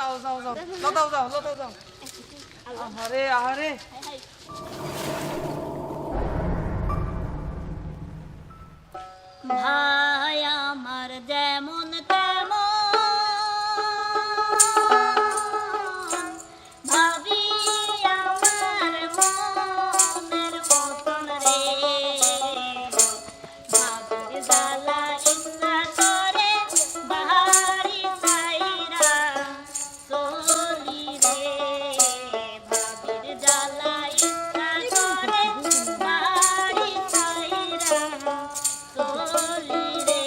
যাও যাও যাও লতাও যাও লতাও যাও আরে আরে ভাই আমার যেমন তেমন ভাবি আমার মনের মতন রে ভাবির জ্বালা ইচ্ছা করে বাড়ি ছাইরা চলি রে ভাবির জ্বালা ইচ্ছা করে বাড়ি ছাইরা চলি রে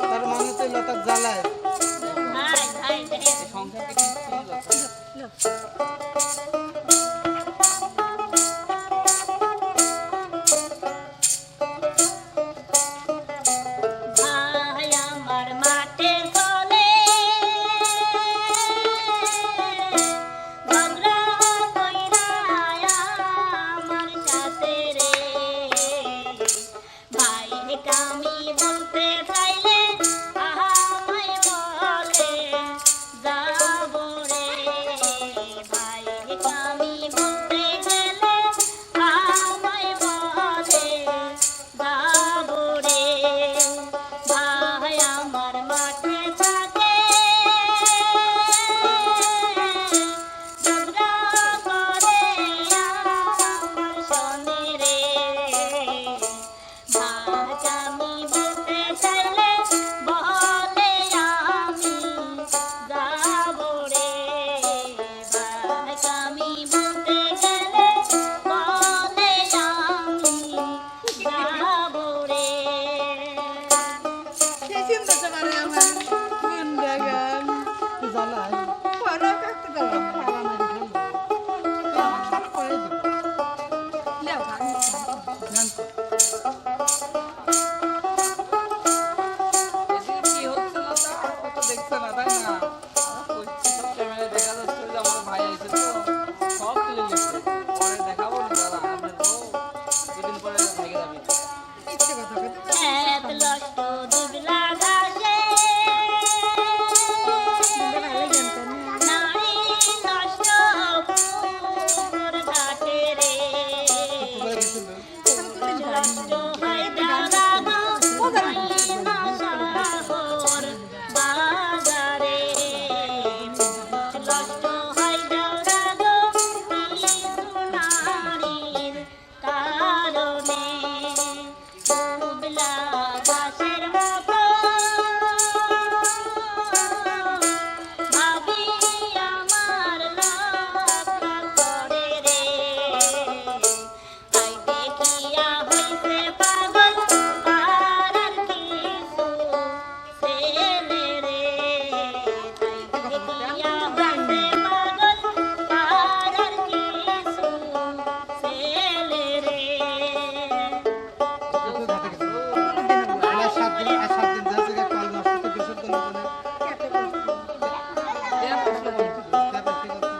তার মানে তো লতার জ্বালায় ভাই ভাই রে সংসারকে কি ভাই আমার মাঠে চলে ঝগড়া কইরা আমার সাথে রে ভাই কামি বলতে চাইলে আমায় বলে যাব রে ভাই কামি বলতে গেলে আমায় বলে যাব রে ভাই আমার মাঠে থাকে ঝগড়া করে আমার সনে রে ভাই আমি বলতে চাইলে বলে আমি যাব রে ভাই আমি বলতে গেলে বলে আমি যাব রে কি চিন্তা করে আমার কোন বাগান জ্বালায় পরে কাটতে গেলাম সব করে দিব লেও গান কি হচ্ছে লতা ও তো দেখছে না তাই না ওই ক্যামেরায় দেখা যাচ্ছে যে আমার ভাই আইছে তো সব তুলে নিচ্ছে পরে দেখাবো না দাদা আমাদের তো দুদিন পরে ভেঙে যাবে ইচ্ছে কথা কইতে এত লষ্ট দুবলা ঘাসে নারী নষ্ট পুকুর ঘাটে রে লষ্ট হয় দাদা গো না শহর বাজারে লষ্ট হয় দাদা গো নারীর কারণে দুবলা ঘাসের মতো ভাবি আমার লক্ষ্য করে রে তাই দেখিয়া হইছে পাগল আর কিছু ছেলে রে তাই দেখিয়া হইছে পাগল আর কিছু ছেলে রে আমার 7 দিন যাচ্ছে কাল নষ্ট বিসর্জন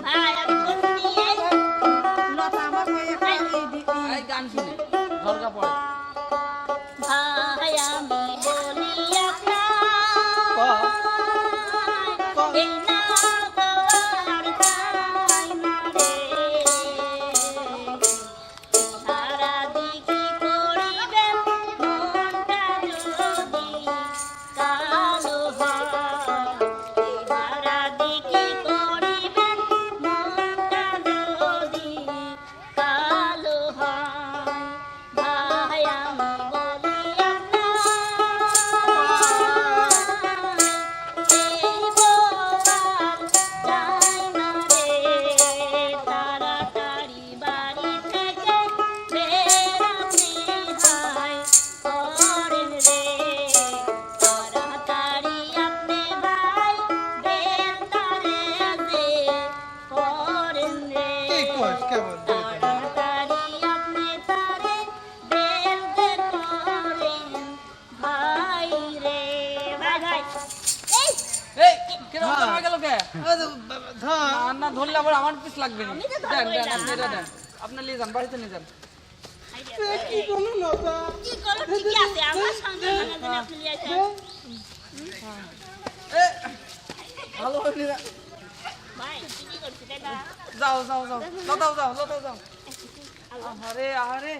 ভাই আমি বলছি এই লতা আমার হয়ে এই গান শুনে দরগা পড়ে ভাই আমি বলি আপনার এই না বলার তাই না রে সারা দিকে করিবেন মনটা যদি কালো হয় সারা দিকে করিবেন মনটা যদি কালো হয় ভাই আমি বলি আপনার এই বোবার যায় না রে তাড়াতাড়ি বাড়ি থেকে বেরাতে হায় করেন রে তাড়াতাড়ি আপনি ভাই বেতারে যে করেন রে কি কস কেমন তাড়াতাড়ি আপনি তারে বেলতে করেন ভাই রে ভাই ভাই এই এই কেন কমে গেল কে ধর না ধরলে আবার আমার পিছ লাগবে না আমি তো দেন ধরবোই দেন না। আপনি এটা দেন আপনার নিয়ে যান, বাড়িতে নিয়ে যান। কি করলো লতা কি করো ঠিকই আছে আমার সঙ্গে ভাঙা দিন আপনি নিয়ে আসেন এ, ভালো করে নিয়ে যান। ভাই ঠিকই করছি তাই না যাও যাও যাও, লতাও যাও, লতাও যাও। আহারে আহারে